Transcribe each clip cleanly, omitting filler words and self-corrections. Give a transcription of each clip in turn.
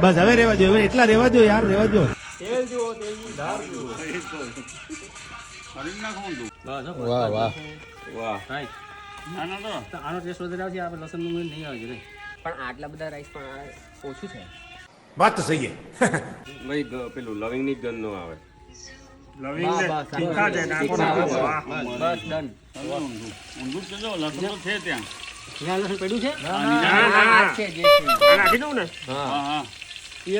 બસ હવે રેવા દો, હવે એટલા રેવા દો યાર, રેવા દો. તેલ જુઓ, તેલની ધાર જુઓ. વાહ વાહ વાહ. આનો ટેસ્ટ વધારે આવશે, આપણે લસણ ડુંગળી નહીં આવે છે રે. પણ આટલા બધા રાઈસ પણ ઓછું છે. વાત તો સહી હે. ભાઈ પેલું લવિંગ ની ગંધ નો આવે. તીખા છે, નાખો નાખો. વાહ. બસ ડન. ઊંધું છે જો, લસણ તો છે ત્યાં. ત્યાં લસણ પડ્યું છે? ના. છે જે છે. નાખી દઉં ને? હા. હા. બસ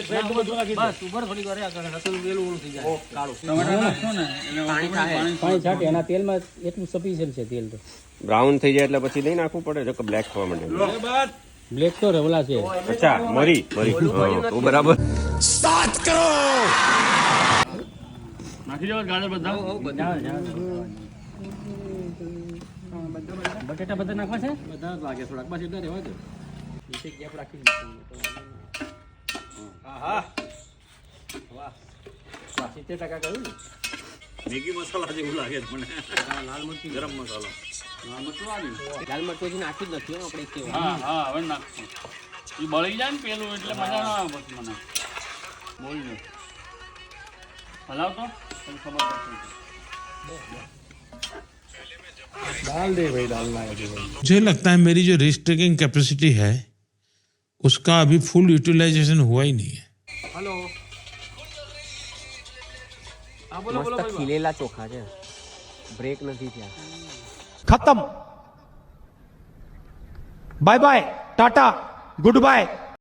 ઉપર થોડી વાર લસણ વેલું ઓલું થઈ જાય કાળું. ટમેટા નાખશો ને એટલે પાણી થાય. પાણી છાંટે એના તેલમાં એટલું સફિશિયન્ટ છે તેલ તો. બ્રાઉન થઈ જાય એટલે પછી નહીં નાખવું પડે, જો કે બ્લેક થવા માંડે. બ્લેક તો રવલા છે. અચ્છા, મરી ઓ બરાબર. નાખી દો ગાજર બધા. બટેટા બધા નાખવા છે? બધા લાગે થોડાક, બસ એટલે રહેવા દો. નીચે ગેપ રાખી આહા. 70% કહ્યું ને. મેગી મસાલા જેવું લાગે છે મને. લાલ મરચું, ગરમ મસાલો. લાલ મરચું આવ્યું. લાલ મરચું હજી નાખ્યું જ નથી હો આપણે કેવું. હા હવે નાખશું. એ બળી જાય ને પેલું એટલે મજા ના આવે પછી મને. બોલ જો. હલાવ તો તને ખબર પડશે. मुझे लगता है मेरी जो रिस्क टेकिंग कैपेसिटी है उसका अभी फुल यूटिलाइजेशन हुआ ही नहीं है. હલો. હા બોલો બોલો મસ્ત ખીલેલા ચોખા છે, બ્રેક નથી થયા. खत्म. Bye bye, tata, good bye.